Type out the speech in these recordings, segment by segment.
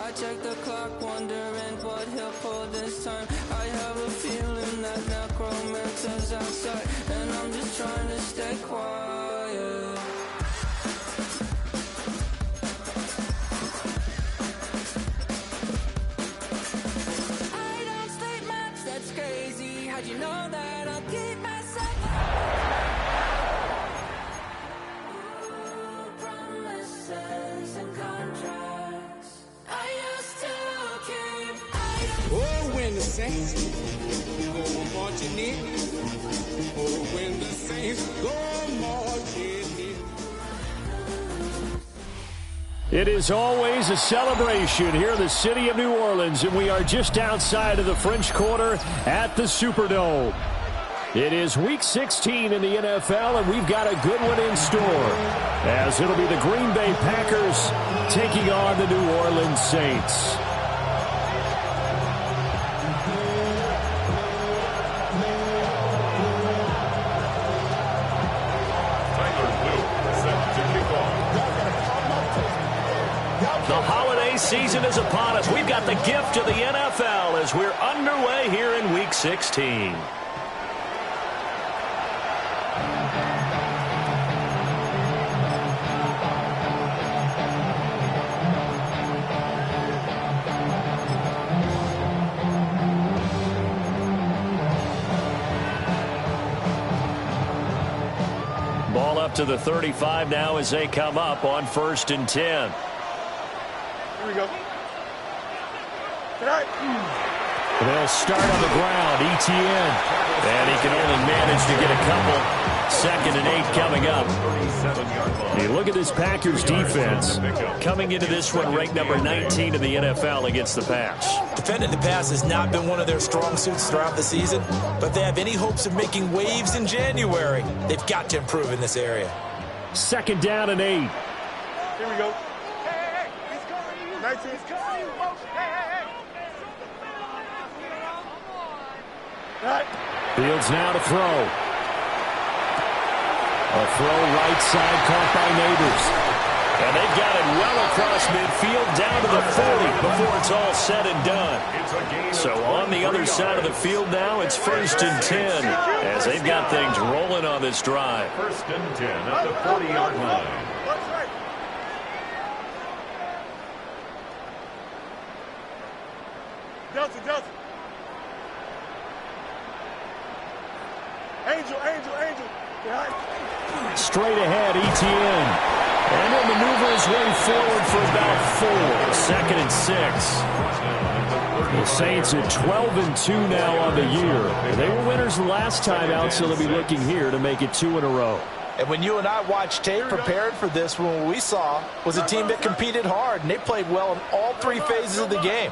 I check the clock, wondering what he'll pull this time. I have a feeling that necromancer's outside, and I'm just trying to stay quiet. I don't sleep much, that's crazy. How'd you know that? I'll keep myself promises and contracts. Oh, when the saints go marching in. Oh, when the saints go marching in. It is always a celebration here in the city of New Orleans, and we are just outside of the French Quarter at the Superdome. It is Week 16 in the NFL, and we've got a good one in store, as it'll be the Green Bay Packers taking on the New Orleans Saints. The holiday season is upon us. We've got the gift of the NFL as we're underway here in Week 16. Ball up to the 35 now as they come up on 1st and 10. Here we go. Right. They'll start on the ground. ETN. And he can only manage to get a couple. 2nd and 8 coming up. Hey, look at this Packers defense. Coming into this one ranked number 19 in the NFL against the pass. Defending the pass has not been one of their strong suits throughout the season, but they have any hopes of making waves in January. They've got to improve in this area. 2nd down and 8. Here we go. 19. Right. Fields now to throw. A throw right side caught by Neighbors. And they've got it well across midfield down to the 40 before it's all said and done. So on the other side of the field now, it's 1st and 10 as they've got things rolling on this drive. 1st and 10 at the 40-yard line. Delta. Angel. Behind. Straight ahead, ETN. And he'll maneuver his way forward for about 4. 2nd and 6. The Saints are 12 and 2 now on the year. They were winners the last time out, so they'll be looking here to make it 2 in a row. And when you and I watched tape prepared for this one, what we saw was a team that competed hard, and they played well in all 3 phases of the game.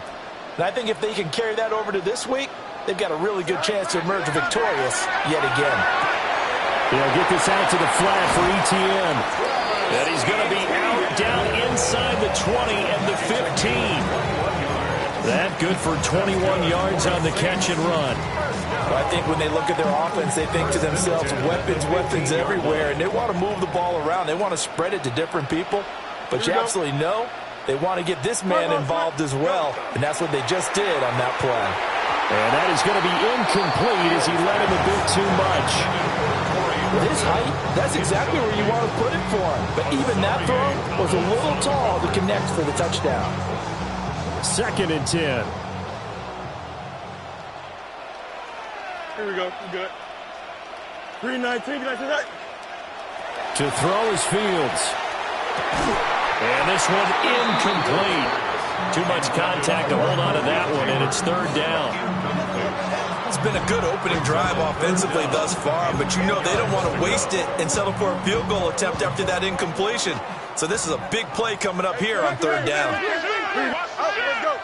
And I think if they can carry that over to this week, they've got a really good chance to emerge victorious yet again. They'll get this out to the flat for ETN. And he's going to be out down inside the 20 and the 15. That good for 21 yards on the catch and run. Well, I think when they look at their offense, they think to themselves, weapons everywhere, and they want to move the ball around. They want to spread it to different people. But you absolutely know they want to get this man involved as well, and that's what they just did on that play. And that is going to be incomplete as he led him a bit too much. With his height, that's exactly where you want to put it for him. But even that throw was a little tall to connect for the touchdown. 2nd and 10. Here we go. We're good. 319. To throw is Fields. And this one incomplete. Too much contact to hold on to that one, and it's 3rd down. It's been a good opening drive offensively thus far, but you know they don't want to waste it and settle for a field goal attempt after that incompletion. So this is a big play coming up here on third down. Let's go.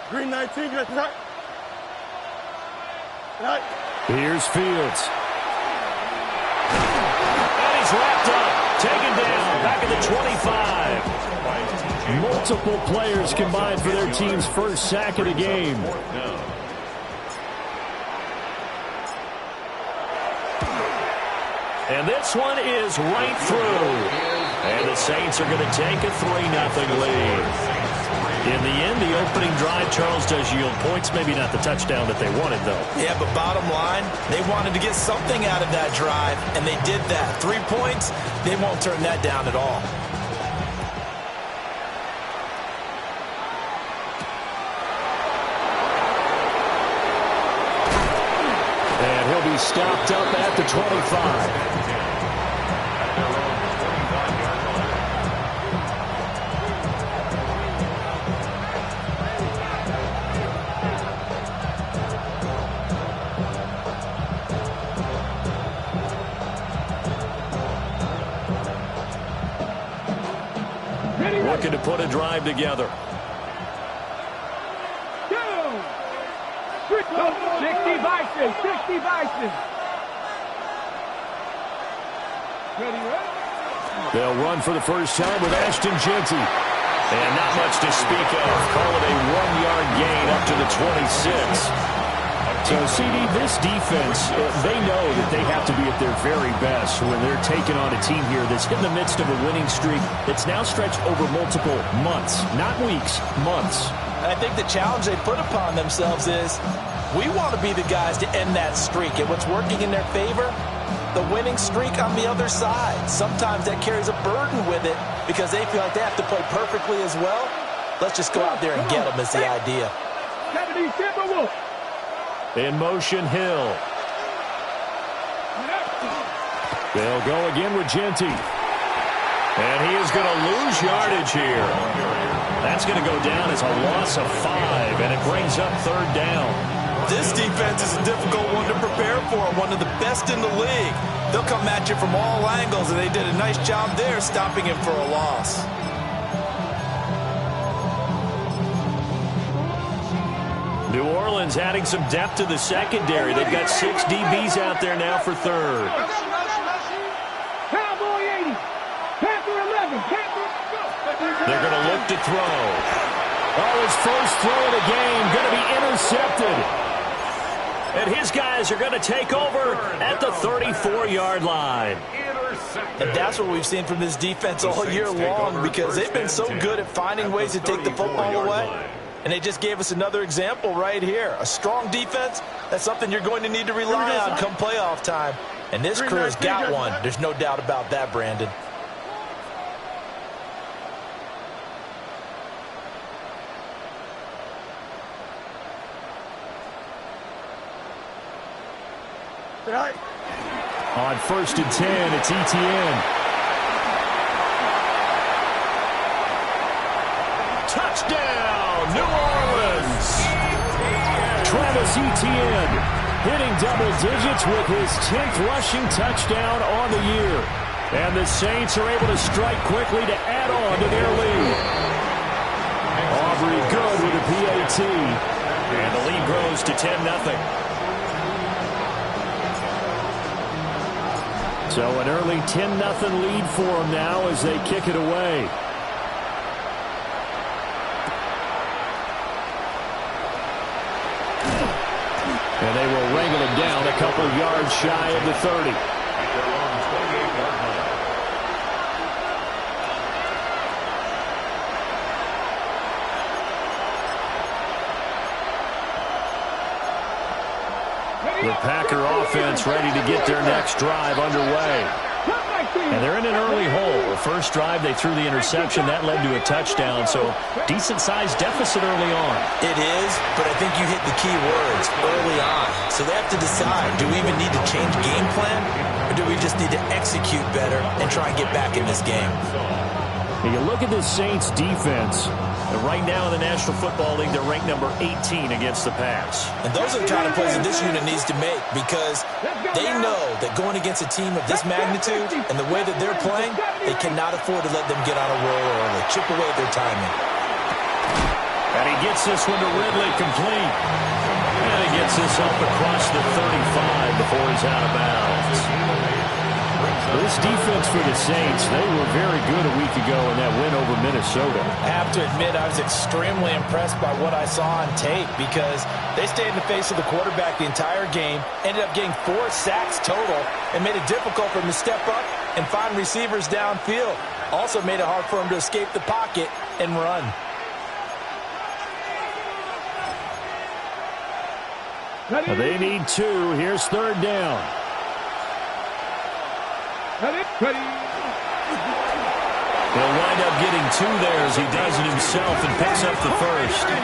Green 19, get that. Here's Fields. And he's wrapped up, taken down, back at the 25. Multiple players combined for their team's first sack of the game. And this one is right through. And the Saints are going to take a 3-0 lead. In the end, the opening drive, Charles, does yield points. Maybe not the touchdown that they wanted, though. Yeah, but bottom line, they wanted to get something out of that drive, and they did that. 3 points, they won't turn that down at all. And he'll be stopped up at the 25. Looking to put a drive together. 60 Vikings, 60 Vikings. They'll run for the first time with Ashton Jeanty. And not much to speak of. Call it a 1-yard gain up to the 26. So, CD, this defense, they know that they have to be at their very best when they're taking on a team here that's in the midst of a winning streak that's now stretched over multiple months, not weeks, months. And I think the challenge they put upon themselves is we want to be the guys to end that streak. And what's working in their favor? The winning streak on the other side. Sometimes that carries a burden with it because they feel like they have to play perfectly as well. Let's just go out there and get them is the idea. In motion, Hill. They'll go again with Jeanty. And he is going to lose yardage here. That's going to go down as a loss of 5, and it brings up third down. This defense is a difficult one to prepare for, one of the best in the league. They'll come at you from all angles, and they did a nice job there stopping him for a loss. New Orleans adding some depth to the secondary. They've got 6 DBs out there now for third. Cowboy 80, Panther 11, They're going to look to throw. Oh, his first throw of the game going to be intercepted. And his guys are going to take over at the 34-yard line. And that's what we've seen from this defense all year long because they've been so good at finding ways to take the football away. And they just gave us another example right here. A strong defense, that's something you're going to need to rely on come playoff time. And this crew has got one. There's no doubt about that, Brandon. On 1st and 10, it's ETN. Touchdown, New Orleans! Travis Etienne hitting double digits with his 10th rushing touchdown on the year. And the Saints are able to strike quickly to add on to their lead. Aubrey good with a PAT. And the lead grows to 10-0. So an early 10-0 lead for them now as they kick it away. And they will wrangle it down a couple yards shy of the 30. The Packer offense ready to get their next drive underway. And they're in an early hole. The first drive, they threw the interception. That led to a touchdown, so decent-sized deficit early on. It is, but I think you hit the key words, early on. So they have to decide, do we even need to change game plan, or do we just need to execute better and try and get back in this game? You look at this Saints defense. Right now in the National Football League, they're ranked number 18 against the pass. And those are the kind of plays that this unit needs to make because they know that going against a team of this magnitude and the way that they're playing, they cannot afford to let them get on a roll early, chip away at their timing. And he gets this one to Ridley complete. And he gets this up across the 35 before he's out of bounds. This defense for the Saints, they were very good a week ago in that win over Minnesota. I have to admit, I was extremely impressed by what I saw on tape because they stayed in the face of the quarterback the entire game, ended up getting 4 sacks total, and made it difficult for him to step up and find receivers downfield. Also made it hard for him to escape the pocket and run. They need 2. Here's 3rd down. Ready. He'll wind up getting 2 there as he does it himself and picks up the first. 60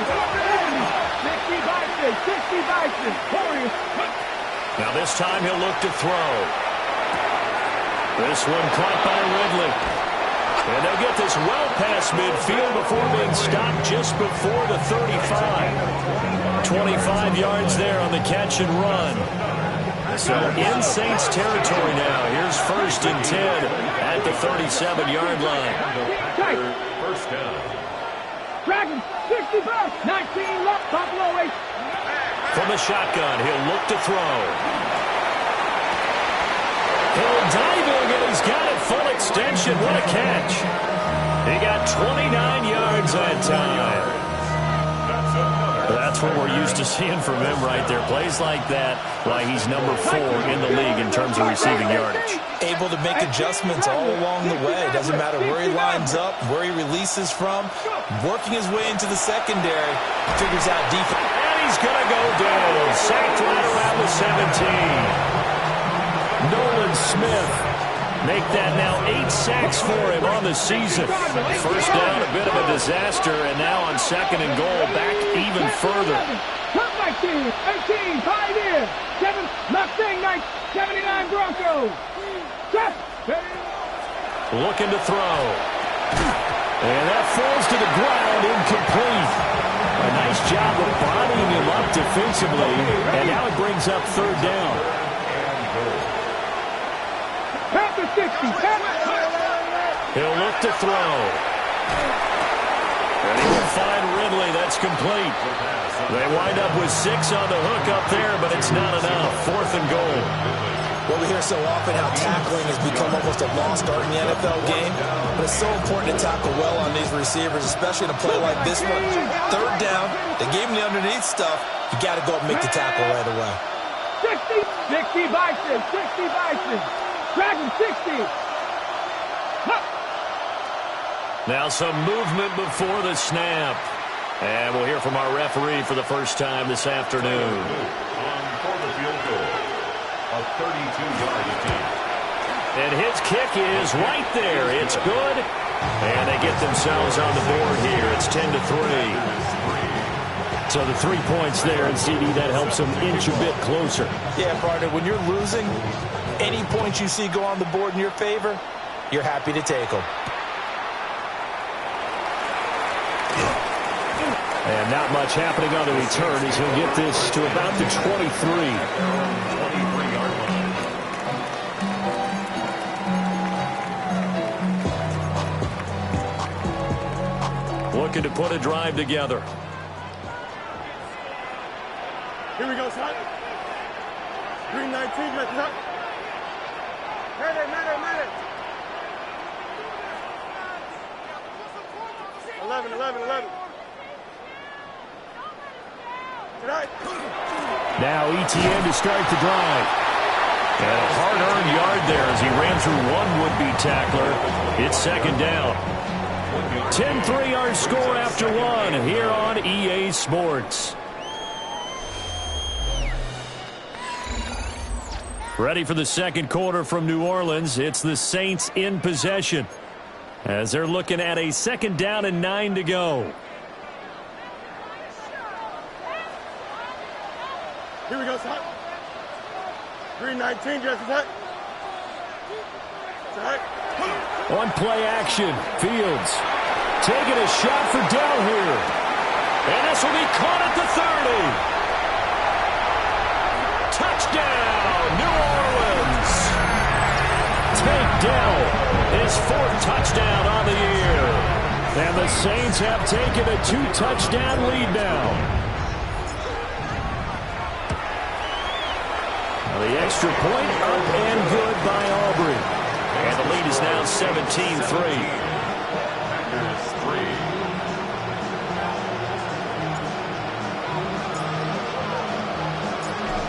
Now this time he'll look to throw. This one caught by Ridley. And they'll get this well past midfield before being stopped just before the 35. 25 yards there on the catch and run. So in Saints territory now. Here's 1st and 10 at the 37-yard line. First down. Dragons, 65, 19 left, Buffalo 8. From the shotgun, he'll look to throw. He'll diving, and he's got it full extension. What a catch. He got 29 yards that time. That's what we're used to seeing from him right there. Plays like that, why he's number 4 in the league in terms of receiving yardage. Able to make adjustments all along the way. Doesn't matter where he lines up, where he releases from. Working his way into the secondary. Figures out defense. And he's going to go down. Sacked right around the 17. Nolan Smith make that now 8 sacks for him on the season. First down, a bit of a disaster, and now on 2nd and goal, back even further. 19, 18, 5 in, 7, Mustang 79 Broncos. Looking to throw. And that falls to the ground, incomplete. A nice job of bodying him up defensively, and now it brings up 3rd down. Panther 60, He'll look to throw. And he will find Ridley. That's complete. They wind up with 6 on the hook up there, but it's not enough. 4th and goal. Well, we hear so often how tackling has become almost a lost art in the NFL game, but it's so important to tackle well on these receivers, especially in a play like this one. 3rd down, they gave him the underneath stuff. You got to go up and make the tackle right away. 60 Bison, 60 Bison. Dragon 60. Now some movement before the snap. And we'll hear from our referee for the first time this afternoon. For the field goal, a 32-yard attempt. And his kick is right there. It's good. And they get themselves on the board here. It's 10-3. So the 3 points there, and CD, that helps them inch a bit closer. Yeah, partner, when you're losing, any points you see go on the board in your favor, you're happy to take them. And not much happening on the return as he'll get this to about the 23. 23-yard line. Looking to put a drive together. Here we go, son. Green 19, let's go. Madden. 11. Tonight. Now ETN to start the drive. And a hard-earned yard there as he ran through one would-be tackler. It's 2nd down. 10-3 our score after 1 here on EA Sports. Ready for the 2nd quarter from New Orleans. It's the Saints in possession as they're looking at a 2nd down and 9 to go. Here we go, son. Green 19, Jesse Tech. On play action, Fields taking a shot for Dell here. And this will be caught at the 30. Touchdown, New Orleans. Take Dell, his 4th touchdown on the year. And the Saints have taken a 2-touchdown lead now. The extra point up and good by Aubrey. And the lead is now 17-3.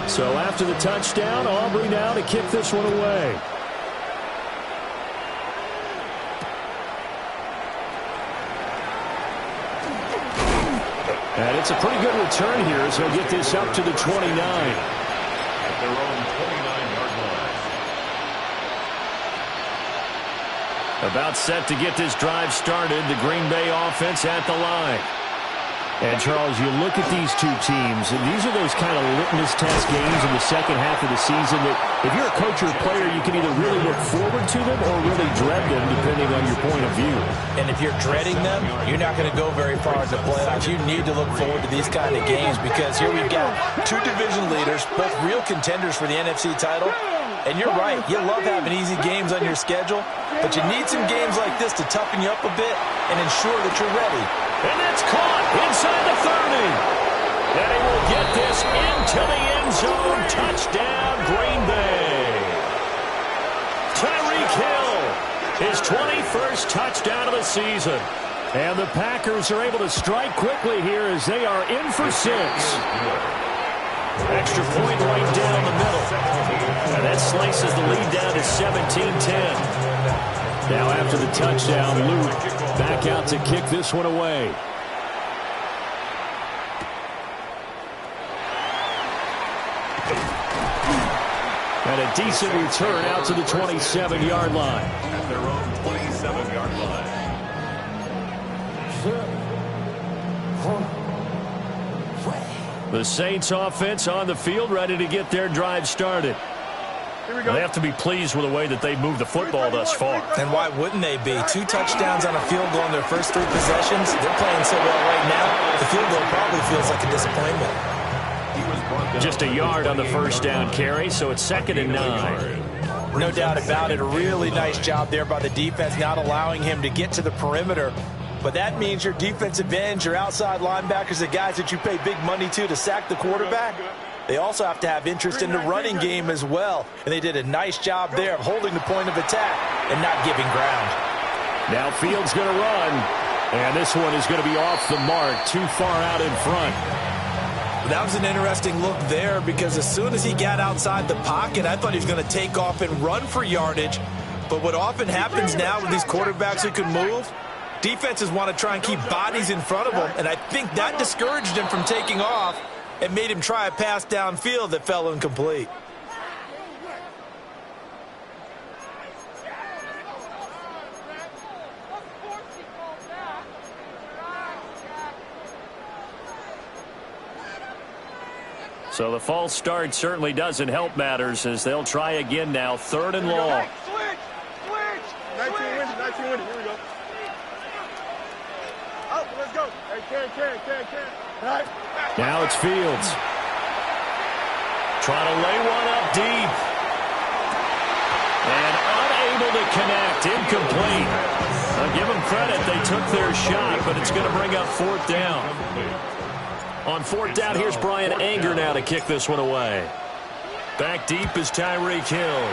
So after the touchdown, Aubrey now to kick this one away. And it's a pretty good return here as he'll get this up to the 29. At their own 29-yard line. About set to get this drive started, the Green Bay offense at the line. And, Charles, you look at these two teams, and these are those kind of litmus test games in the second half of the season that if you're a coach or a player, you can either really look forward to them or really dread them, depending on your point of view. And if you're dreading them, you're not going to go very far in the playoffs. You need to look forward to these kind of games because here we've got two division leaders, both real contenders for the NFC title. And you're right, you love having easy games on your schedule, but you need some games like this to toughen you up a bit and ensure that you're ready. And that's caught inside the 30. And he will get this into the end zone. Touchdown, Green Bay. Tyreek Hill, his 21st touchdown of the season. And the Packers are able to strike quickly here as they are in for 6. Extra point right down the middle. And that slices the lead down to 17-10. Now after the touchdown, Luke back out to kick this one away. And a decent return out to the 27-yard line. At their own 27-yard line. The Saints offense on the field ready to get their drive started. They have to be pleased with the way that they've moved the football thus far. And why wouldn't they be? 2 touchdowns on a field goal in their first 3 possessions. They're playing so well right now, the field goal probably feels like a disappointment. Just a yard on the first down carry, so it's 2nd and 9. No doubt about it. A really nice job there by the defense, not allowing him to get to the perimeter. But that means your defensive ends, your outside linebackers, the guys that you pay big money to sack the quarterback, they also have to have interest in the running game as well. And they did a nice job there of holding the point of attack and not giving ground. Now Fields going to run. And this one is going to be off the mark, too far out in front. That was an interesting look there because as soon as he got outside the pocket, I thought he was going to take off and run for yardage. But what often happens now with these quarterbacks who can move, defenses want to try and keep bodies in front of them. And I think that discouraged him from taking off and made him try a pass downfield that fell incomplete. So the false start certainly doesn't help matters as they'll try again now. 3rd and long. Switch! 19 windy, here we go. Up, let's go. Hey, carry. All right. Now it's Fields. Trying to lay one up deep. And unable to connect. Incomplete. I'll give them credit. They took their shot, but it's going to bring up 4th down. On 4th down, here's Brian Anger now to kick this one away. Back deep is Tyreek Hill.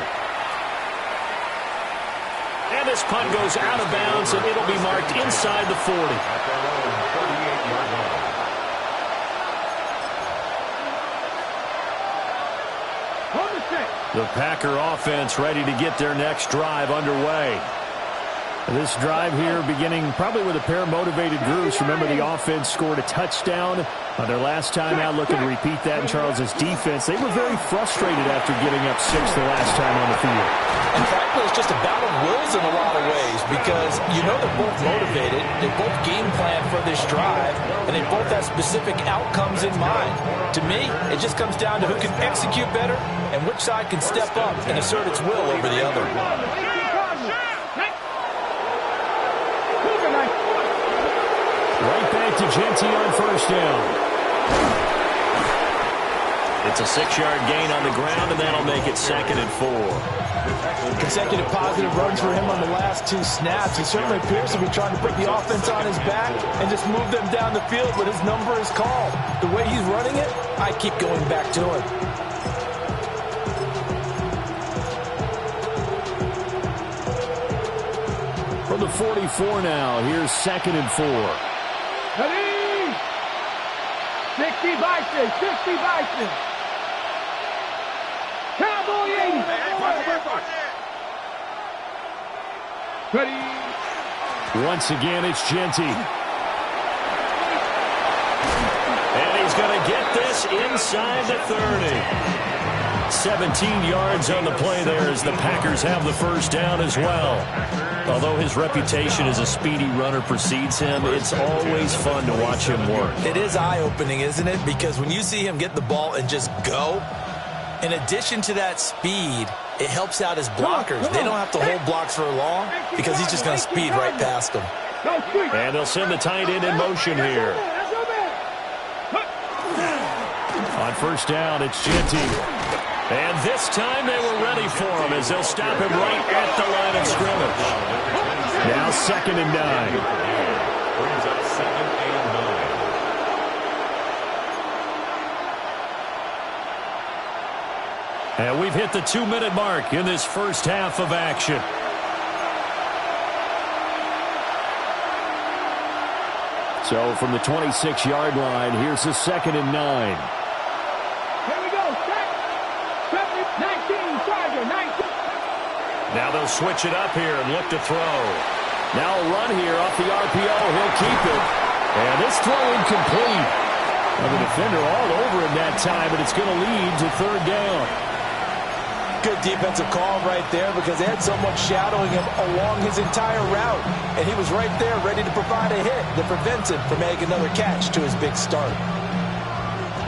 And this punt goes out of bounds, and it'll be marked inside the 40. At their own 38-yard line. The Packer offense ready to get their next drive underway. This drive here beginning probably with a pair of motivated groups. Remember, the offense scored a touchdown on their last time out. Looking to repeat that in Charles's defense. They were very frustrated after getting up 6 the last time on the field. And frankly, it's just a battle of wills in a lot of ways because you know they're both motivated. They both game plan for this drive, and they both have specific outcomes in mind. To me, it just comes down to who can execute better and which side can step up and assert its will over the other. to Genty on first down. It's a 6-yard gain on the ground, and that'll make it 2nd and 4. Consecutive positive runs for him on the last 2 snaps. He certainly appears to be trying to put the offense on his back and just move them down the field when his number is called. The way he's running it, I keep going back to him. From the 44 now, here's 2nd and 4. Ready? 60 Vikings, 60 Vikings. Cowboy 80. Ready? Once again, it's Genty. And he's going to get this inside the 30. 17 yards on the play there as the Packers have the first down as well. Although his reputation as a speedy runner precedes him, it's always fun to watch him work. It is eye-opening, isn't it? Because when you see him get the ball and just go, in addition to that speed, it helps out his blockers. They don't have to hold blocks for long because he's just going to speed right past them. And they'll send the tight end in motion here. On first down, it's Genty. And this time they were ready for him as they'll stop him right at the line of scrimmage. Now 2nd and 9. Brings up 2nd and 9. And we've hit the 2-minute mark in this first half of action. So from the 26-yard line, here's the 2nd and 9. Now they'll switch it up here and look to throw. Now a run here off the RPO. He'll keep it. And this throw incomplete. Now the defender all over him that time, and it's going to lead to 3rd down. Good defensive call right there because they had someone shadowing him along his entire route. And he was right there ready to provide a hit that prevents him from making another catch to his big start.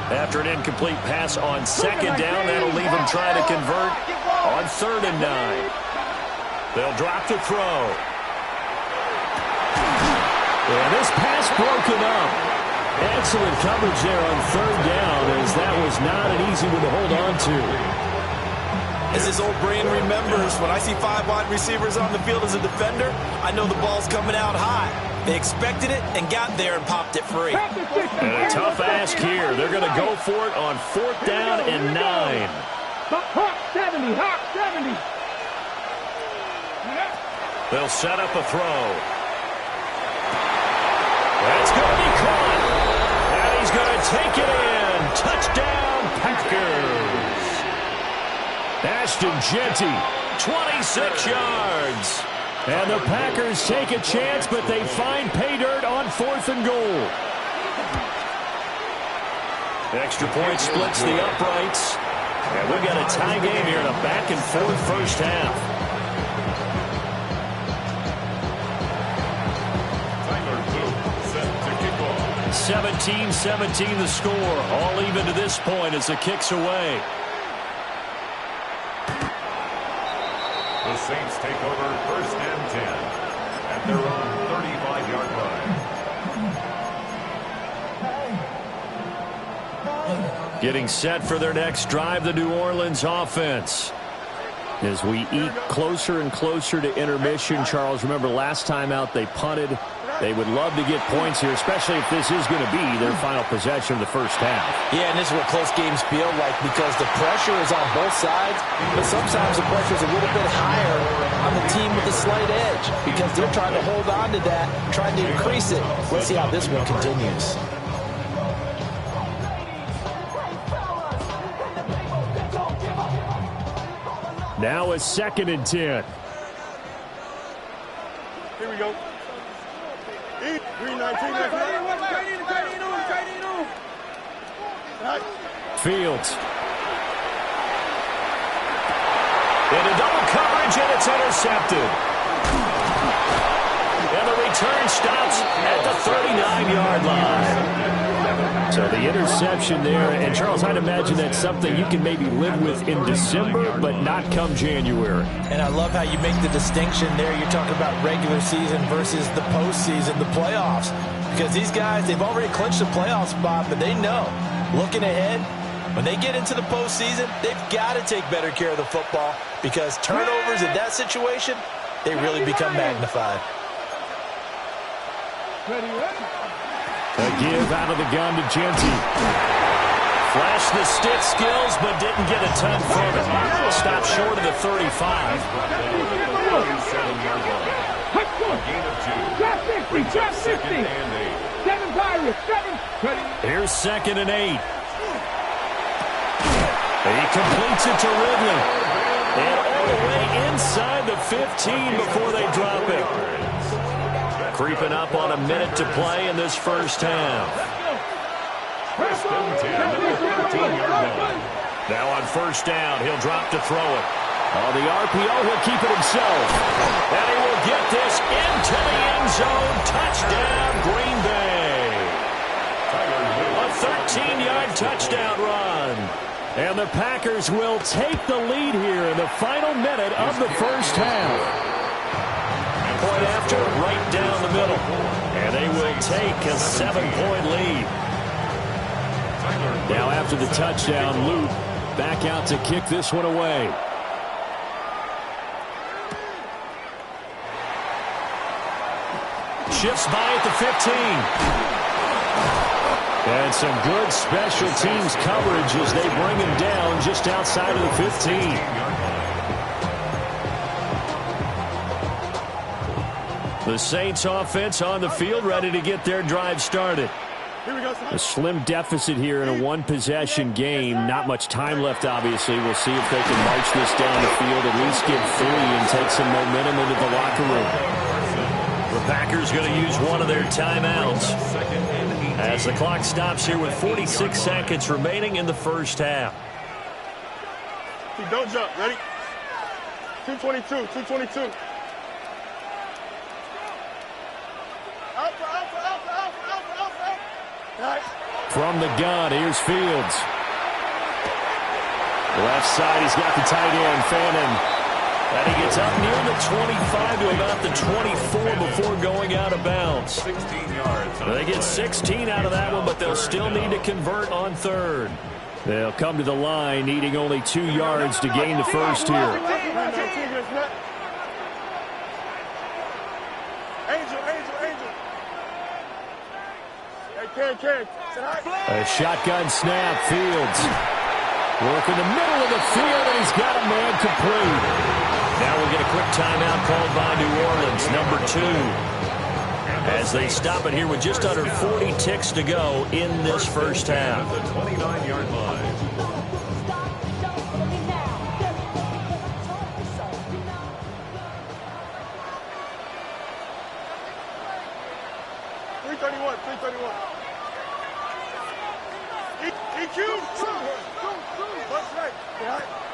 After an incomplete pass on 2nd down, that'll leave him trying to convert on 3rd and 9. They'll drop the throw. And this pass broken up. Excellent coverage there on 3rd down as that was not an easy one to hold on to. As his old brain remembers, when I see 5 wide receivers on the field as a defender, I know the ball's coming out high. They expected it and got there and popped it free. And a tough ask here. They're going to go for it on 4th down and 9. Hawk 70, Hawk 70. They'll set up a throw. That's going to be caught. And he's going to take it in. Touchdown, Packers. Ashton Genty, 26 yards. And the Packers take a chance, but they find pay dirt on 4th and goal. Extra point splits the uprights. And we've got a tie game here in a back-and-forth first half. 17-17 the score. All even to this point as the kick's away. The Saints take over 1st and 10 at their own 35-yard line. Getting set for their next drive, the New Orleans offense. As we eke closer and closer to intermission, Charles, remember last time out they punted. They would love to get points here, especially if this is going to be their final possession of the first half. Yeah, and this is what close games feel like because the pressure is on both sides, but sometimes the pressure is a little bit higher on the team with the slight edge because they're trying to hold on to that, trying to increase it. Let's see how this one continues. Now a 2nd and 10. Here we go. Green 19, Fields. Into double coverage, and it's intercepted. And the return stops at the 39-yard line. So the interception there, and Charles, I'd imagine that's something you can maybe live with in December, but not come January. And I love how you make the distinction there. You're talking about regular season versus the postseason, the playoffs. because these guys, they've already clinched the playoff spot, but they know, looking ahead, when they get into the postseason, they've got to take better care of the football because turnovers in that situation, they really become magnified. A give out of the gun to Genty. Flashed the stick skills, but didn't get a ton from it. Stopped short of the 35. Drop 60. 7 Pirates. 7. Here's 2nd and 8. He completes it to Ridley. And all the way inside the 15 before they drop it. Creeping up on a minute to play in this first half. Now on first down, he'll drop to throw it. On the RPO, he'll keep it himself. And he will get this into the end zone. Touchdown, Green Bay. A 13-yard touchdown run. And the Packers will take the lead here in the final minute of the first half. Point after, right down the middle. And they will take a 7-point lead. Now after the touchdown, Luke back out to kick this one away. Shifts by at the 15. And some good special teams coverage as they bring him down just outside of the 15. The Saints offense on the field ready to get their drive started. A slim deficit here in a one-possession game. Not much time left, obviously. We'll see if they can march this down the field, at least get 3 and take some momentum into the locker room. The Packers going to use one of their timeouts as the clock stops here with 46 seconds remaining in the first half. Don't jump. Ready? 222. 222. From the gun, here's Fields. Left side, he's got the tight end, Fannin. And he gets up near the 25 to about the 24 before going out of bounds. 16 yards. They get 16 out of that one, but they'll still need to convert on third. They'll come to the line, needing only 2 yards to gain the first here. A shotgun snap, Fields. Work in the middle of the field, and he's got a man complete. Now we'll get a quick timeout called by New Orleans, number 2. As they stop it here with just under 40 ticks to go in this first half. The 29-yard line.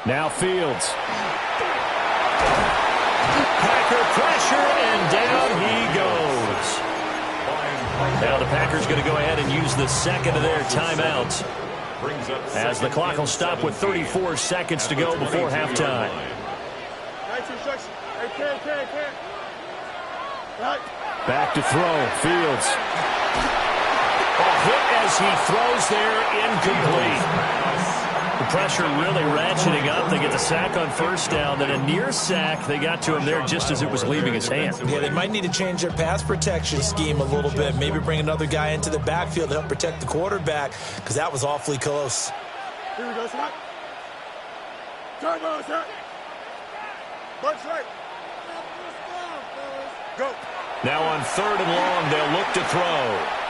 Now Fields. Packer pressure, and down he goes. Now the Packers going to go ahead and use the second of their timeouts, as the clock will stop with 34 seconds to go before halftime. Back to throw, Fields. A hit as he throws there, incomplete. The pressure really ratcheting up. They get the sack on first down. Then a near sack. They got to him there just as it was leaving his hand. Yeah, they might need to change their pass protection scheme a little bit. Maybe bring another guy into the backfield to help protect the quarterback, because that was awfully close. Here we go, Scott. Turn on, Scott. Bunch right. Go. Now on third and long, they'll look to throw.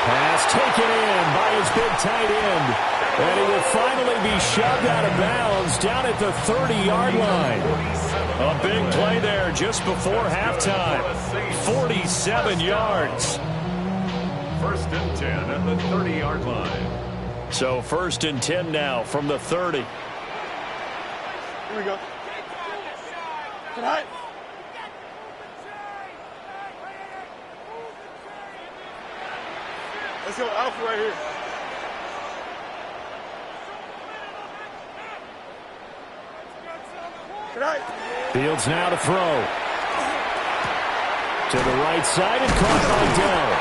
Pass taken in by his big tight end. And he will finally be shoved out of bounds down at the 30-yard line. A big play there just before halftime. 47 yards. First and 10 at the 30-yard line. So first and 10 now from the 30. Here we go. Tonight. Let's go, Alpha right here. Tonight. Fields now to throw. To the right side and caught by Dell.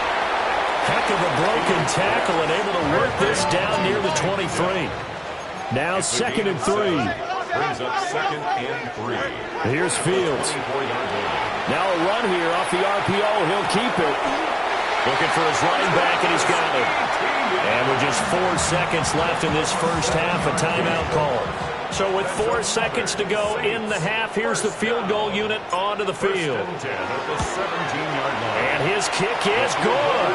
Heck of a broken tackle and able to work this down near the 23. Now 2nd and 3. Brings up 2nd and 3. Here's Fields. Now a run here off the RPO. He'll keep it. Looking for his running back, and he's got it. And with just 4 seconds left in this first half, a timeout call. So with 4 seconds to go in the half, here's the field goal unit onto the field. And his kick is good.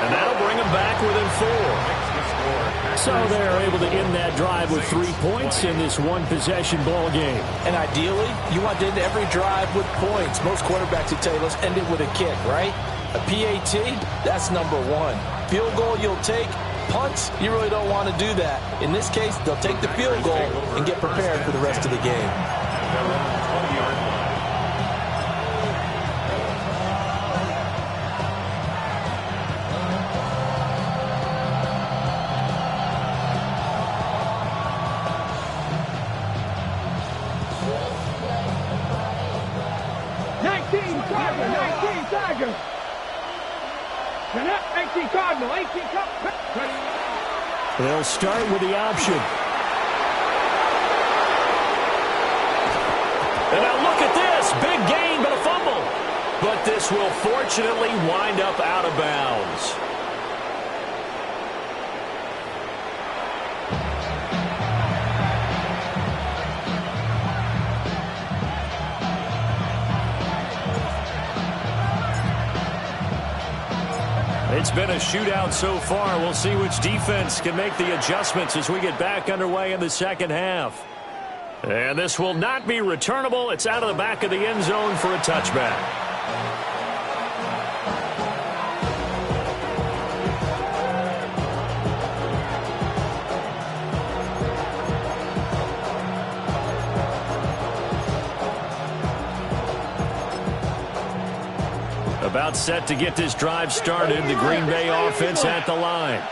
And that'll bring him back within 4. So they're able to end that drive with 3 points in this one-possession ball game. And ideally, you want to end every drive with points. Most quarterbacks would tell you, let's end it with a kick, right? A PAT, that's number 1. Field goal you'll take. Punts, you really don't want to do that. In this case, they'll take the field goal and get prepared for the rest of the game. Tiger. 18 Cardinal, 18 Cardinal. They'll start with the option. And now look at this. Big gain, but a fumble. But this will fortunately wind up out of bounds. It's been a shootout so far. We'll see which defense can make the adjustments as we get back underway in the second half. And this will not be returnable. It's out of the back of the end zone for a touchback. About set to get this drive started. The Green Bay offense at the line.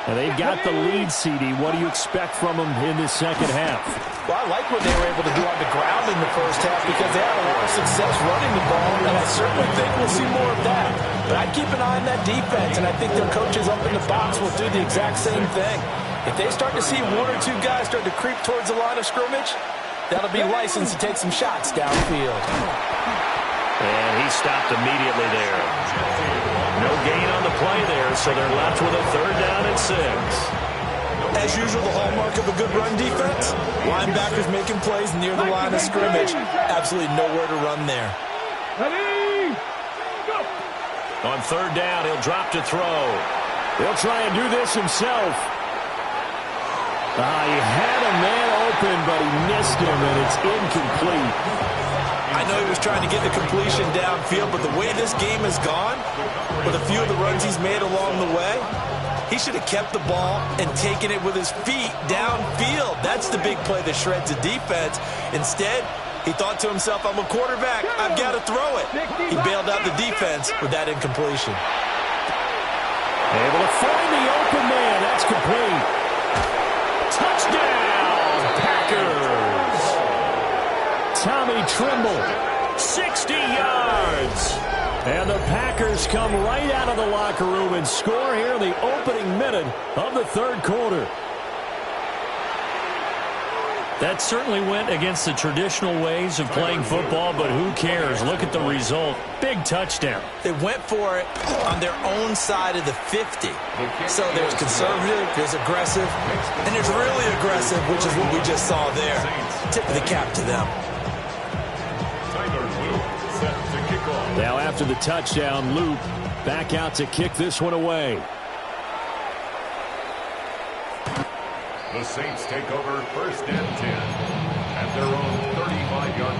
And they've got the lead, CD. What do you expect from them in this second half? Well, I like what they were able to do on the ground in the first half because they had a lot of success running the ball, and I certainly think we'll see more of that. But I'd keep an eye on that defense, and I think their coaches up in the box will do the exact same thing. If they start to see 1 or 2 guys start to creep towards the line of scrimmage, that'll be licensed to take some shots downfield. And he stopped immediately there. No gain on the play there, so they're left with a 3rd down and 6. As usual, the hallmark of a good run defense, linebackers making plays near the line of scrimmage. Absolutely nowhere to run there. Ready, go. On 3rd down, he'll drop to throw. He'll try and do this himself. He had a man open, but he missed him, and it's incomplete. I know he was trying to get the completion downfield, but the way this game has gone, with a few of the runs he's made along the way, he should have kept the ball and taken it with his feet downfield. That's the big play that shreds the defense. Instead, he thought to himself, I'm a quarterback. I've got to throw it. He bailed out the defense with that incompletion. Able to find the open man. That's complete. Touchdown, Packers. Tommy Tremble, 60 yards. And the Packers come right out of the locker room and score here in the opening minute of the 3rd quarter. That certainly went against the traditional ways of playing football, but who cares? Look at the result. Big touchdown. They went for it on their own side of the 50. So there's conservative, there's aggressive, and there's really aggressive, which is what we just saw there. Tip of the cap to them. Now after the touchdown, Loop back out to kick this one away. The Saints take over 1st and 10 at their own 35-yard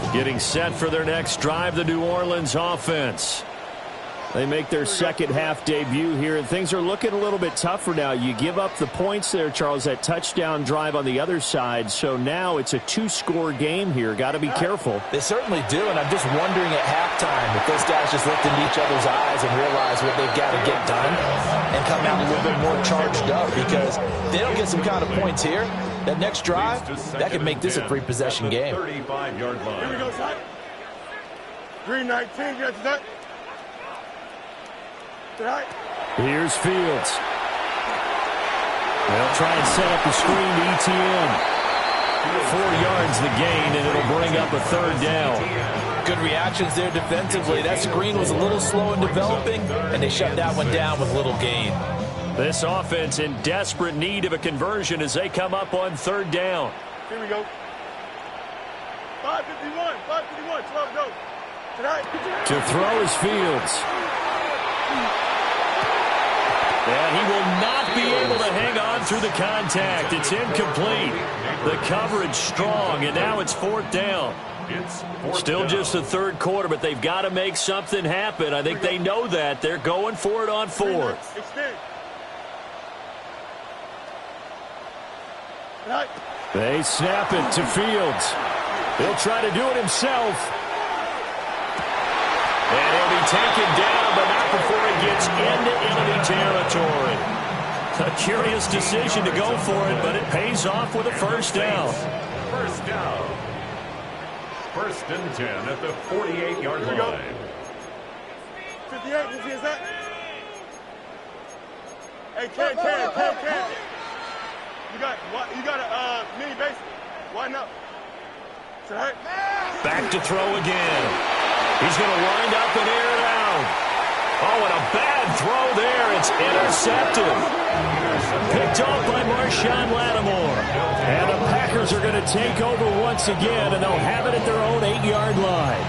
line. Getting set for their next drive, the New Orleans offense. They make their second half debut here, and things are looking a little bit tougher now. You give up the points there, Charles, that touchdown drive on the other side. So now it's a 2-score game here. Got to be careful. They certainly do, and I'm just wondering at halftime if those guys just looked into each other's eyes and realize what they've got to get done and come out a little bit more charged up, because they don't get some kind of points here. that next drive, that could make this a three-possession game. 35-yard line. Here we go, son. 319, get that. Right. Here's Fields. They'll try and set up the screen to ETN. 4 yards the gain, and it'll bring up a third down. Good reactions there defensively. That screen was a little slow in developing, and they shut that one down with little gain. This offense in desperate need of a conversion as they come up on third down. Here we go. 5:51, 12 go. Tonight. To throw is Fields. And he will not be able to hang on through the contact. It's incomplete. The coverage strong, and now it's fourth down. Still just the third quarter, but they've got to make something happen. I think they know that. They're going for it on fourth. They snap it to Fields. He'll try to do it himself. And he'll be taken down, but not before he gets into enemy territory. A curious decision to go for it, but it pays off with a first down. First down. 1st and 10 at the 48-yard line. 58, is that? Hey, Ken. You got a mini base. Why not? Back to throw again. He's going to wind up and air it out. Oh, and a bad throw there. It's intercepted. Picked off by Marshawn Lattimore. And the Packers are going to take over once again, and they'll have it at their own 8-yard line.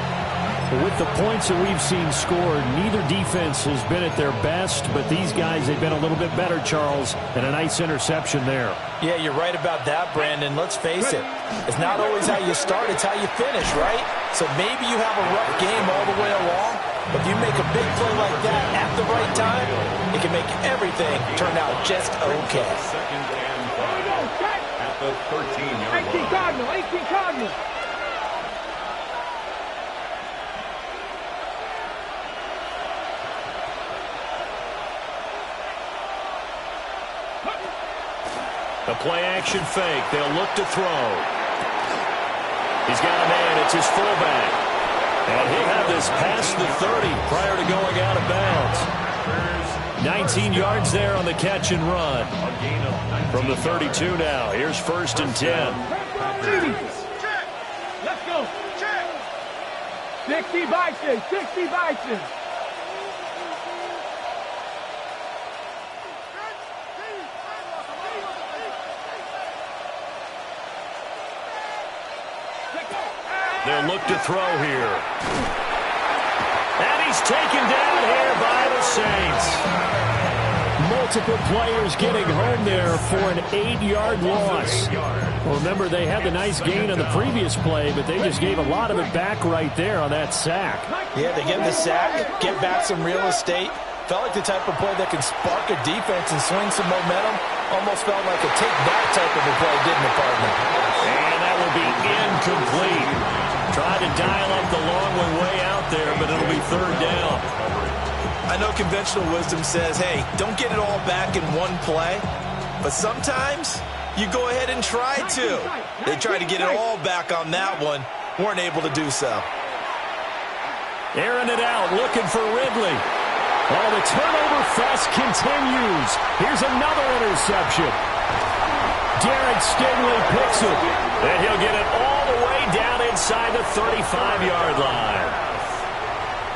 With the points that we've seen scored, neither defense has been at their best, but these guys, they've been a little bit better, Charles, and a nice interception there. Yeah, you're right about that, Brandon. Let's face it. It's not always how you start, it's how you finish, right? So maybe you have a rough game all the way along, but if you make a big play like that at the right time, it can make everything turn out just okay. Second and 5 at the 13-yard line. 18 Cardinal. The play-action fake. They'll look to throw. He's got a man. It's his fullback. And he'll have this past the 30 prior to going out of bounds. 19 yards there on the catch and run. From the 32 now. Here's 1st and 10. Let's go. 60 Bison. 60 Bison. They'll look to throw here. And he's taken down here by the Saints. Multiple players getting home there for an 8-yard loss. Well, remember, they had the nice gain on the previous play, but they just gave a lot of it back right there on that sack. Yeah, they get the sack, get back some real estate. Felt like the type of play that can spark a defense and swing some momentum. Almost felt like a take-back type of a play, didn't it, partner? And that will be incomplete. Tried to dial up the long way out there, but it'll be third down. I know conventional wisdom says, hey, don't get it all back in one play. But sometimes you go ahead and try to. They tried to get it all back on that one. Weren't able to do so. Airing it out, looking for Ridley. Oh, the turnover fest continues. Here's another interception. Derek Stingley picks it. And he'll get it all the way down inside the 35-yard line.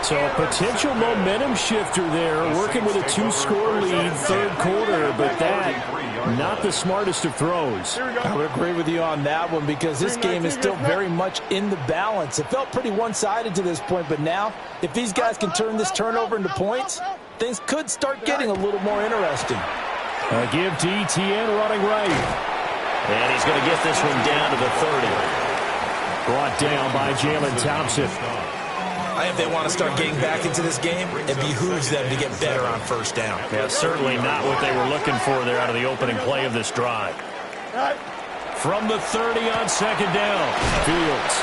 So a potential momentum shifter there, working with a 2-score lead, third quarter, but that, not the smartest of throws. I would agree with you on that one because this game is still very much in the balance. It felt pretty one-sided to this point, but now, if these guys can turn this turnover into points, things could start getting a little more interesting. A give to ETN running right. And he's going to get this one down to the 30. Brought down by Jalen Thompson. I think they want to start getting back into this game. It behooves them to get better on first down. Yeah, certainly not what they were looking for there out of the opening play of this drive. From the 30 on second down, Fields.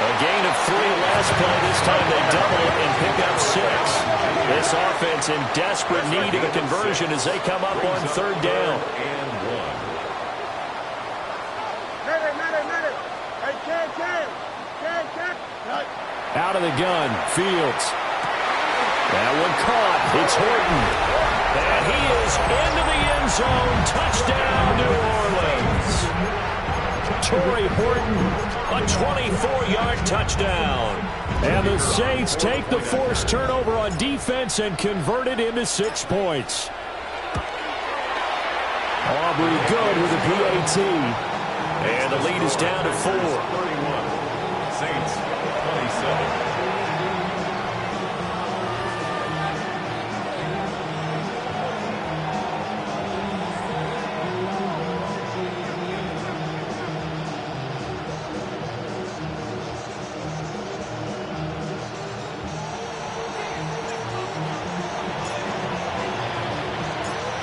A gain of 3 last play. This time they double it and pick up 6. This offense in desperate need of a conversion as they come up on third down. Out of the gun, Fields. That one caught. It's Horton. And he is into the end zone. Touchdown, New Orleans. Torrey Horton, a 24-yard touchdown. And the Saints take the forced turnover on defense and convert it into 6 points. Aubrey good with a PAT. And the lead is down to 4. 31. Saints 27.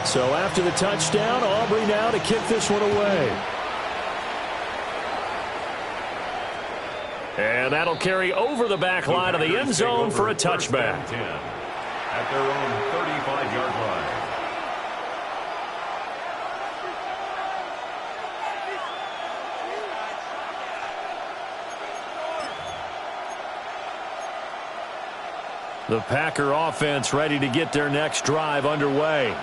So after the touchdown, Aubrey now to kick this one away. And that'll carry over the back line of the end zone for a touchback. At their own 35-yard line. The Packer offense ready to get their next drive underway.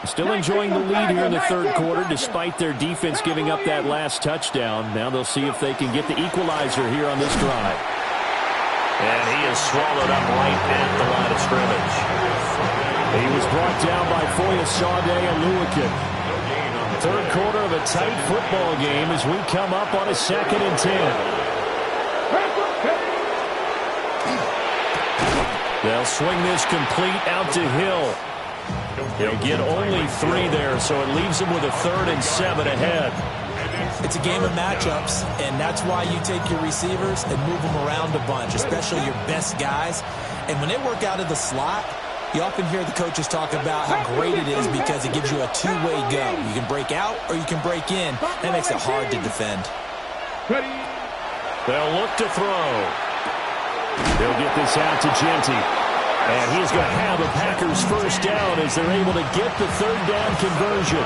Still enjoying the lead here in the third quarter despite their defense giving up that last touchdown. Now they'll see if they can get the equalizer here on this drive. And he is swallowed up right at the line of scrimmage. He was brought down by Foyesade and Lewican. Third quarter of a tight football game as we come up on a 2nd and 10. They'll swing this complete out to Hill. He'll get only 3 there, so it leaves him with a 3rd and 7 ahead. It's a game of matchups, and that's why you take your receivers and move them around a bunch, especially your best guys. And when they work out of the slot, you often hear the coaches talk about how great it is because it gives you a two-way go. You can break out or you can break in. That makes it hard to defend. They'll look to throw. They'll get this out to Genty. And he's going to have a Packers first down as they're able to get the 3rd down conversion.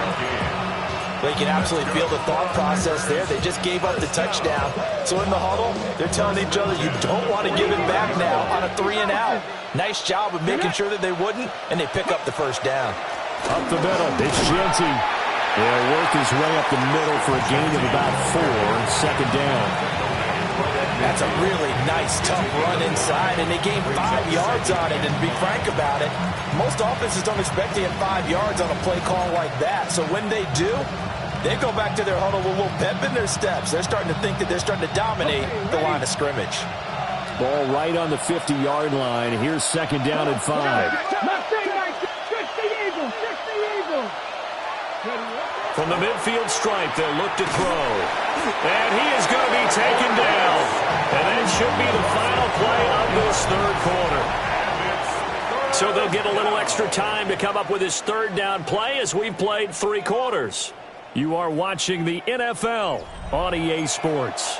They can absolutely feel the thought process there. They just gave up the touchdown. So in the huddle, they're telling each other, you don't want to give it back now on a 3 and out. Nice job of making sure that they wouldn't, and they pick up the first down. Up the middle, it's Genty. They'll work his way up the middle for a gain of about 4, 2nd down. That's a really nice, tough run inside, and they gained 5 yards on it. And to be frank about it, most offenses don't expect to get 5 yards on a play call like that. So when they do, they go back to their huddle with a little pep in their steps. They're starting to think that they're starting to dominate the line of scrimmage. Ball right on the 50-yard line. Here's 2nd down and 5. From the midfield stripe, they'll look to throw. And he is going to be taken down. And that should be the final play of this 3rd quarter. So they'll get a little extra time to come up with his 3rd down play as we've played 3 quarters. You are watching the NFL on EA Sports.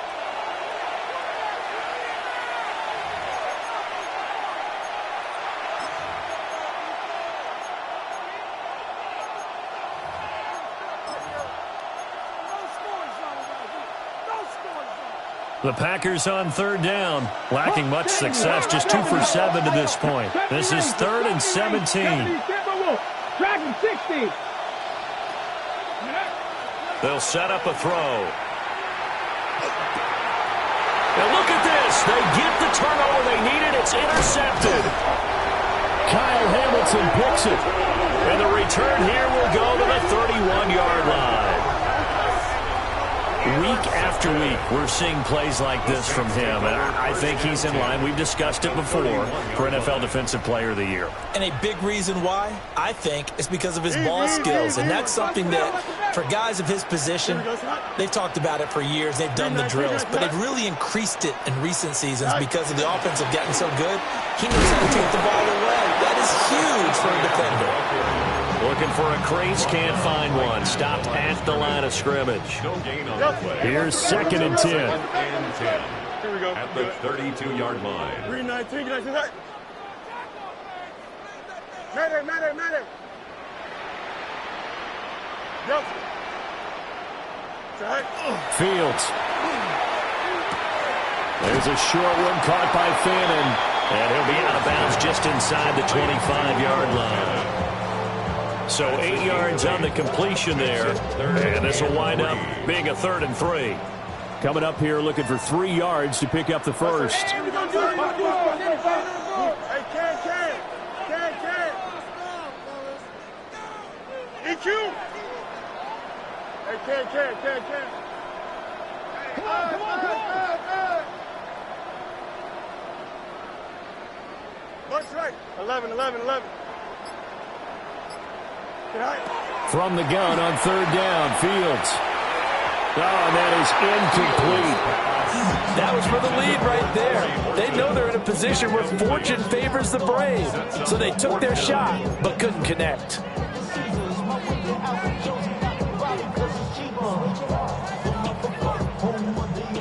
The Packers on 3rd down, lacking much success, just 2 for 7 to this point. This is 3rd and 17. They'll set up a throw. Now look at this. They get the turnover they needed. It's intercepted. Kyle Hamilton picks it. And the return here will go to the 31-yard line. Week after week, we're seeing plays like this from him, and I think he's in line. We've discussed it before for NFL Defensive Player of the Year. And a big reason why, I think, is because of his ball skills, and that's something that, for guys of his position, they've talked about it for years. They've done the drills, but they've really increased it in recent seasons because of the offense have gotten so good. He knows how to take the ball away. That is huge for a defender. Looking for a crease, can't find one. Stopped at the line of scrimmage. Here's 2nd and 10. Here we go. At the 32-yard line. 319, Madden. Yep. Fields. There's a short one caught by Fannin. And he'll be out of bounds just inside the 25-yard line. So 8 yards on the completion there. And this will wind up being a 3rd and 3. Coming up here looking for 3 yards to pick up the first. Hey, EQ! Hey, Ken. Come on. What's right? 11. From the gun on 3rd down, Fields. Oh, and that is incomplete. That was for the lead right there. They know they're in a position where fortune favors the brave. So they took their shot, but couldn't connect.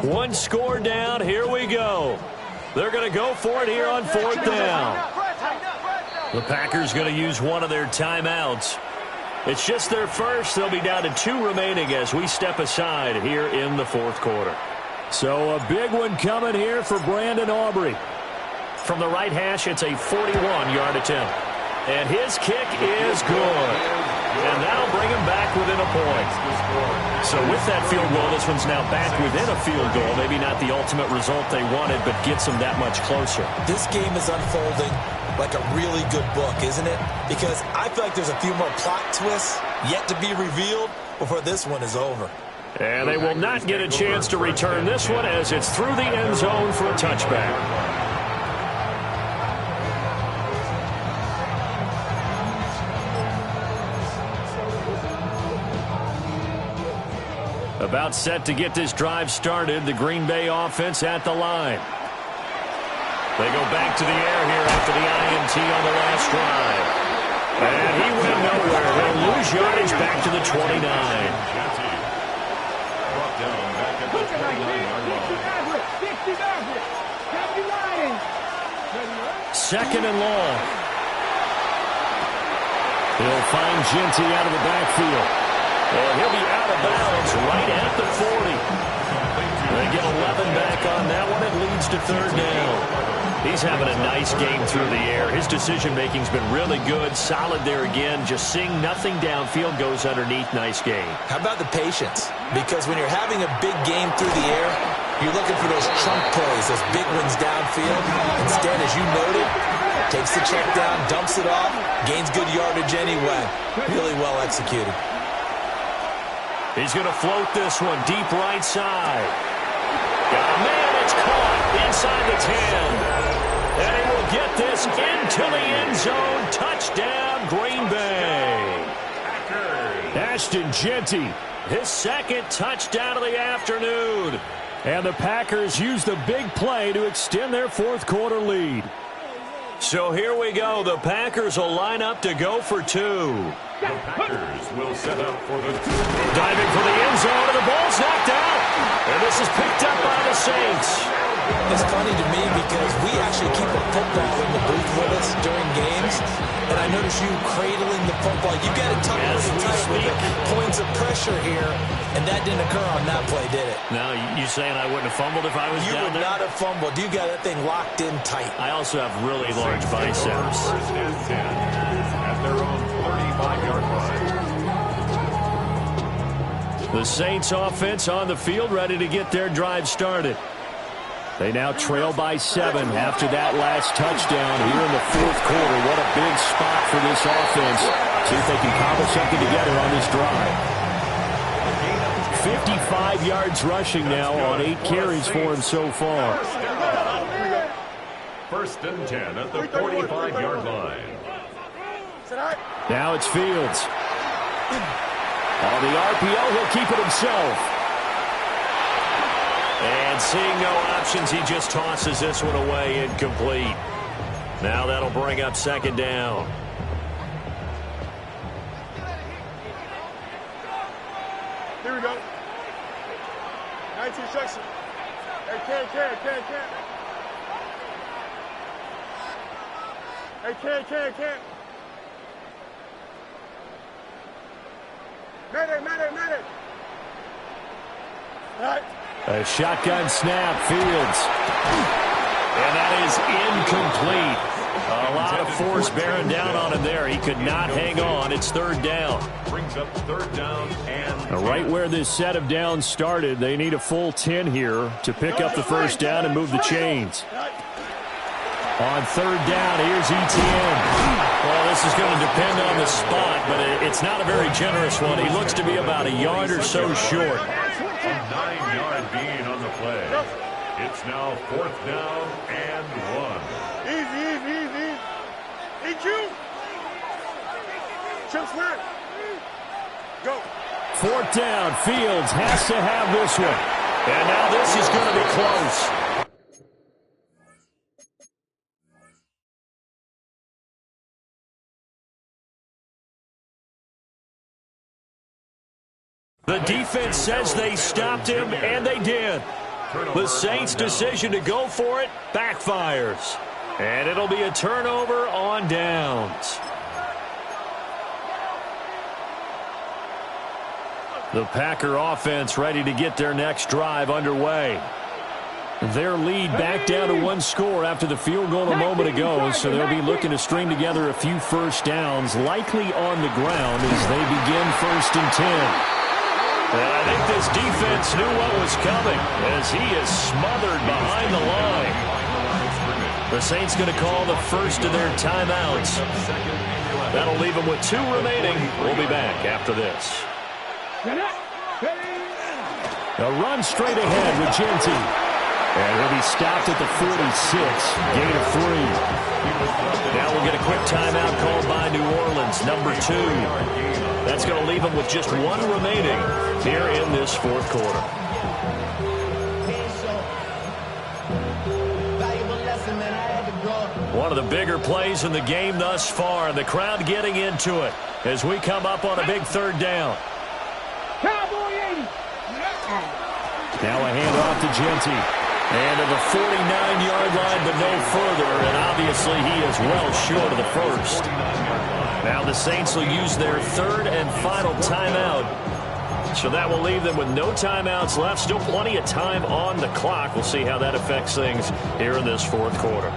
One score down. Here we go. They're going to go for it here on 4th down. The Packers going to use one of their timeouts. It's just their first. They'll be down to 2 remaining as we step aside here in the 4th quarter. So a big one coming here for Brandon Aubrey. From the right hash, it's a 41-yard attempt. And his kick is good. And that'll bring him back within a point. So with that field goal, this one's now back within a field goal. Maybe not the ultimate result they wanted, but gets them that much closer. This game is unfolding like a really good book, isn't it? Because I feel like there's a few more plot twists yet to be revealed before this one is over. And they will not get a chance to return this one as it's through the end zone for a touchback. About set to get this drive started, the Green Bay offense at the line. They go back to the air here after the INT on the last drive. And he went nowhere. They'll lose yardage back to the 29. Brought down back at the 29-yard line. 2nd and long. He'll find Genty out of the backfield. And he'll be out of bounds right at the 40. They get 11 back on that one. It leads to 3rd down. He's having a nice game through the air. His decision-making's been really good. Solid there again. Just seeing nothing downfield, goes underneath. Nice game. How about the patience? Because when you're having a big game through the air, you're looking for those chunk plays, those big ones downfield. Instead, as you noted, takes the check down, dumps it off, gains good yardage anyway. Really well executed. He's going to float this one deep right side. Got a man, it's caught inside the 10. And he will get this into the end zone. Touchdown, Green Bay. Ashton Genty, his 2nd touchdown of the afternoon. And the Packers use the big play to extend their 4th quarter lead. So here we go. The Packers will line up to go for 2. The Packers will set up for the 2. Diving for the end zone, and the ball's knocked out. And this is picked up by the Saints. It's funny to me because we actually keep a football in the booth with us during games, and I notice you cradling the football. You got it tucked really tight with the points of pressure here, and that didn't occur on that play, did it? No, you saying I wouldn't have fumbled if I was down there? You would not have fumbled. You got that thing locked in tight. I also have really large biceps. 1st and 10 at their own 35-yard line. The Saints offense on the field, ready to get their drive started. They now trail by 7 after that last touchdown here in the 4th quarter. What a big spot for this offense. See if they can cobble something together on this drive. 55 yards rushing now on 8 carries for him so far. 1st and 10 at the 45-yard line. Now it's Fields. On the RPO, he'll keep it himself. And seeing no options, he just tosses this one away, incomplete. Now that'll bring up 2nd down. Here we go. 19 instruction. Hey, Ken. Hey, Ken. Medic. All right. A shotgun snap, Fields. And that is incomplete. A lot of force bearing down on him there. He could not hang on. It's third down. Brings up third down and right where this set of downs started, they need a full 10 here to pick up the first down and move the chains. On third down, here's Etienne. Well, this is going to depend on the spot, but it's not a very generous one. He looks to be about a yard or so short. a 9-yard gain on the play. It's now fourth down and 1. Easy. Need you. Just win. Go. Fourth down, Fields has to have this one. And now this is going to be close. The defense says they stopped him, and they did. The Saints' decision to go for it backfires. And it'll be a turnover on downs. The Packer offense ready to get their next drive underway. Their lead back down to 1 score after the field goal a moment ago, so they'll be looking to string together a few first downs, likely on the ground as they begin 1st and 10. And I think this defense knew what was coming as he is smothered behind the line. The Saints going to call the first of their timeouts. That'll leave them with 2 remaining. We'll be back after this. A run straight ahead with Genty. And he'll be stopped at the 46. Gain of 3. Now we'll get a quick timeout called by New Orleans, number 2. That's going to leave them with just 1 remaining here in this 4th quarter. One of the bigger plays in the game thus far. The crowd getting into it as we come up on a big 3rd down. Now a handoff to Genty. And to the 49-yard line, but no further. And obviously he is well short of the first. Now the Saints will use their 3rd and final timeout. So that will leave them with no timeouts left. Still plenty of time on the clock. We'll see how that affects things here in this 4th quarter.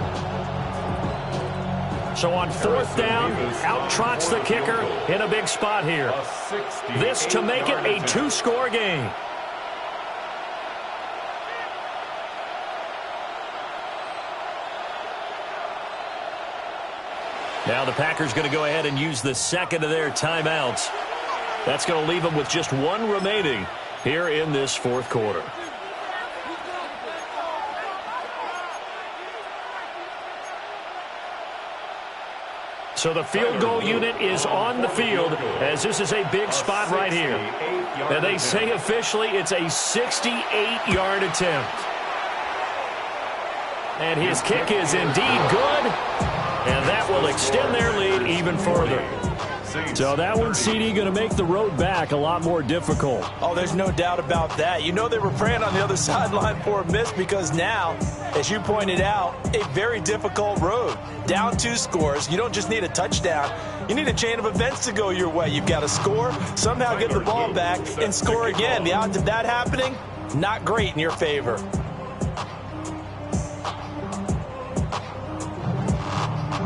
So on 4th down, out trots the kicker in a big spot here. This to make it a 2-score game. Now the Packers going to go ahead and use the 2nd of their timeouts. That's going to leave them with just 1 remaining here in this 4th quarter. So the field goal unit is on the field as this is a big spot right here. And they say officially it's a 68-yard attempt. And his kick is indeed good. And that will extend their lead even further. So that one, CD, going to make the road back a lot more difficult. Oh, there's no doubt about that. You know they were praying on the other sideline for a miss because now, as you pointed out, a very difficult road. Down 2 scores. You don't just need a touchdown. You need a chain of events to go your way. You've got to score, somehow get the ball back, and score again. The odds of that happening, not great in your favor.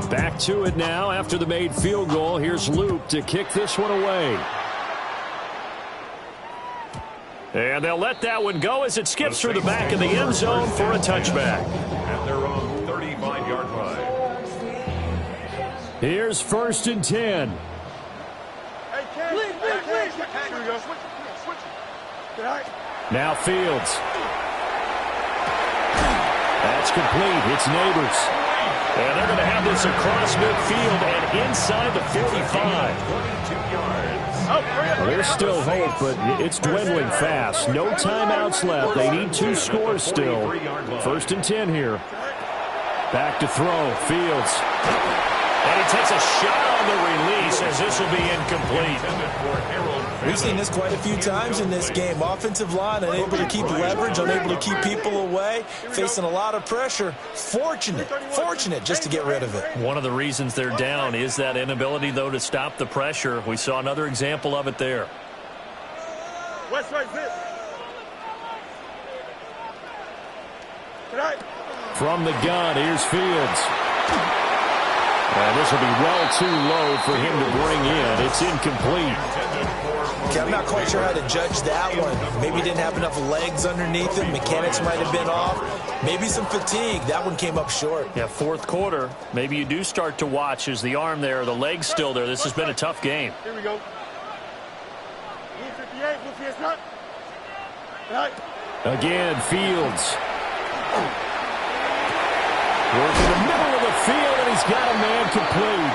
Back to it now after the made field goal. Here's Luke to kick this one away. And they'll let that one go as it skips through the back of the end zone for a touchback. At their own 35-yard line. Here's 1st and 10. Now Fields. That's complete. It's Neighbors. And they're going to have this across midfield and inside the 45. There's still hope, but it's dwindling fast. No timeouts left. They need 2 scores still. 1st and 10 here. Back to throw. Fields. And he takes a shot on the release as this will be incomplete. We've seen this quite a few times in this game. Offensive line unable to keep leverage, unable to keep people away, facing a lot of pressure. Fortunate just to get rid of it. One of the reasons they're down is that inability, though, to stop the pressure. We saw another example of it there. West side zip. From the gun, here's Fields. And this will be well too low for him to bring in. It's incomplete. Okay, I'm not quite sure how to judge that one. Maybe he didn't have enough legs underneath him. Mechanics might have been off. Maybe some fatigue. That one came up short. Yeah, fourth quarter. Maybe you do start to watch as the arm there, the leg's still there. This has been a tough game. Here we go. 58, 58 not. Right. Again, Fields. Working the middle of the field, and he's got a man complete.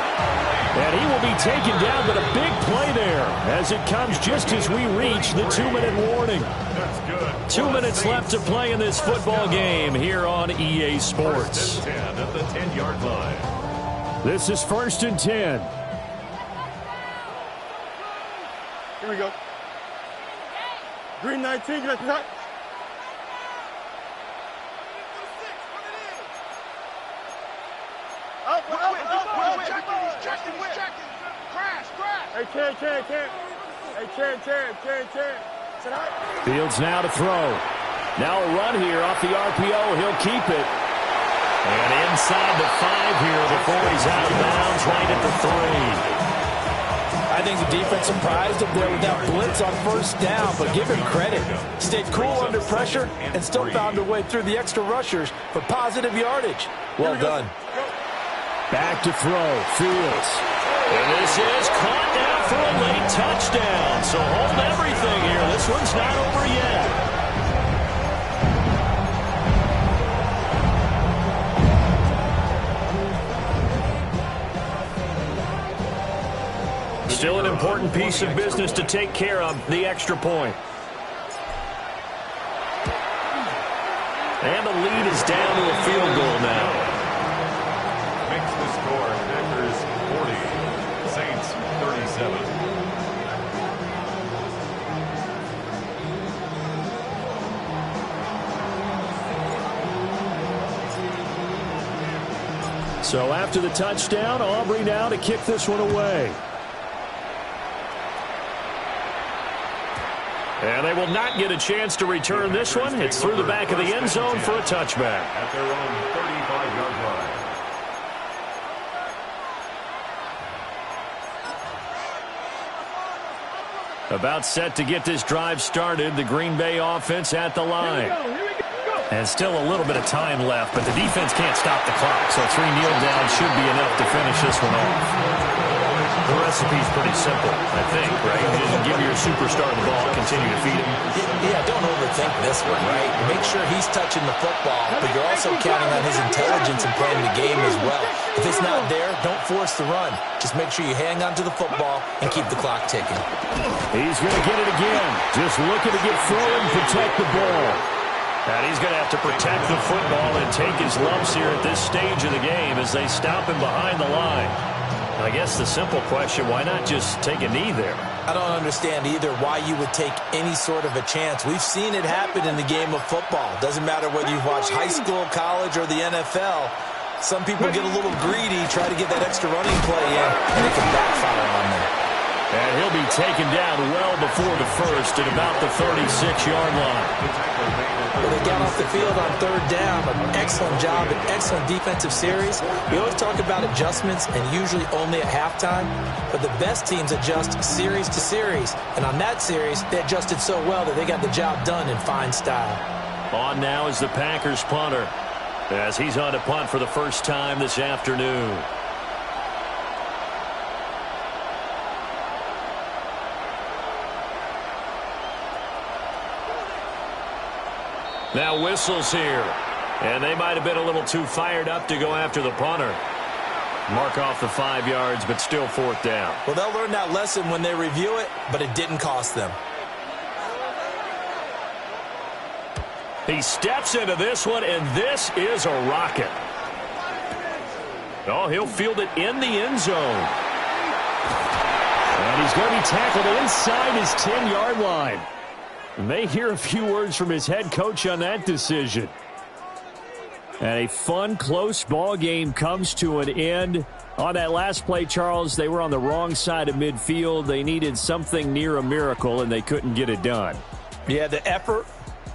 And he will be taken down, but a big play there as it comes just as we reach the 2-minute warning. That's good. 2 minutes left to play in this football game here on EA Sports. First and 10 at the 10-yard line. This is 1st and 10. Here we go. Green 19, that's not. Hey, Chen. Hey, Chen. Fields now to throw. Now a run here off the RPO. He'll keep it. And inside the 5 here before he's out of bounds right at the 3. I think the defense surprised him there with that blitz on first down, but give him credit. Stayed cool under pressure and still found a way through the extra rushers for positive yardage. Well done. Back to throw. Fields. And this is caught down for a late touchdown. So hold everything here. This one's not over yet. Still an important piece of business to take care of, the extra point. And the lead is down to a field goal now. Makes the score Packers 40, Saints 37. So after the touchdown, Aubrey now to kick this one away. And they will not get a chance to return this one. It's through the back of the end zone for a touchback. At their own 35-yard line. About set to get this drive started. The Green Bay offense at the line. And still a little bit of time left, but the defense can't stop the clock. So 3 kneel downs should be enough to finish this one off. The recipe's pretty simple, I think, right? You just give your superstar the ball, continue to feed him. Yeah, don't overthink this one, right? Make sure he's touching the football, but you're also counting on his intelligence and playing the game as well. If it's not there, don't force the run. Just make sure you hang on to the football and keep the clock ticking. He's going to get it again. Just looking to get forward and protect the ball. And he's going to have to protect the football and take his lumps here at this stage of the game as they stop him behind the line. I guess the simple question, why not just take a knee there? I don't understand either why you would take any sort of a chance. We've seen it happen in the game of football. Doesn't matter whether you've watched high school, college, or the NFL. Some people get a little greedy, try to get that extra running play in, and it can backfire on them. And he'll be taken down well before the first at about the 36-yard line. Well, they got off the field on 3rd down. An excellent job, an excellent defensive series. We always talk about adjustments and usually only at halftime, but the best teams adjust series to series. And on that series, they adjusted so well that they got the job done in fine style. On now is the Packers punter as he's on to punt for the first time this afternoon. Now whistles here. And they might have been a little too fired up to go after the punter. Mark off the 5 yards, but still 4th down. Well, they'll learn that lesson when they review it, but it didn't cost them. He steps into this one, and this is a rocket. Oh, he'll field it in the end zone. And he's going to be tackled inside his 10-yard line. May hear a few words from his head coach on that decision. And a fun, close ball game comes to an end. On that last play, Charles, they were on the wrong side of midfield. They needed something near a miracle, and they couldn't get it done. Yeah, the effort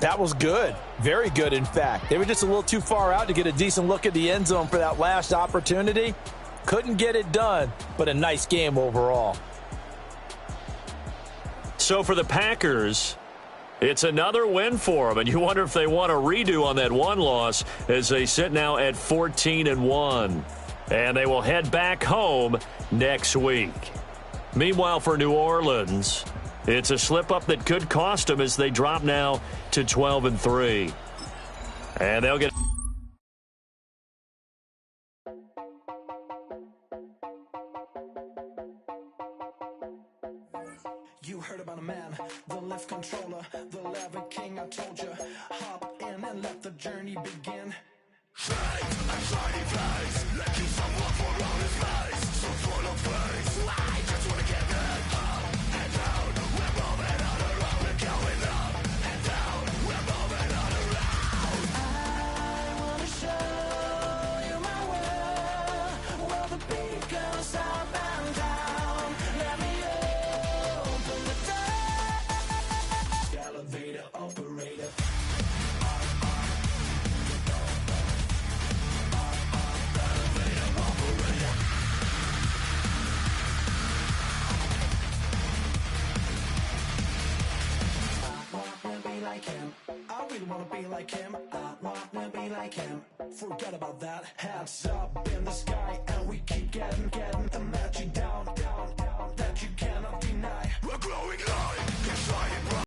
That was good. Very good, in fact. They were just a little too far out to get a decent look at the end zone for that last opportunity. Couldn't get it done, but a nice game overall. So for the Packers, it's another win for them, and you wonder if they want a redo on that one loss as they sit now at 14-1. And they will head back home next week. Meanwhile, for New Orleans, it's a slip-up that could cost them as they drop now to 12-3. And they'll get... You heard about a man, the lift controller, the lever king, I told you. Hop in and let the journey begin. Straight and shiny place, let you someone for all his face. So full of face, I just wanna get that up and down. We're moving on around, we're going up and down. We're moving on around. I wanna show you my world, where the beat goes up and down. Let me open the door. Elevator operator. Like him. I really wanna be like him. I wanna be like him. Forget about that. Hats up in the sky, and we keep getting, and let you down, that you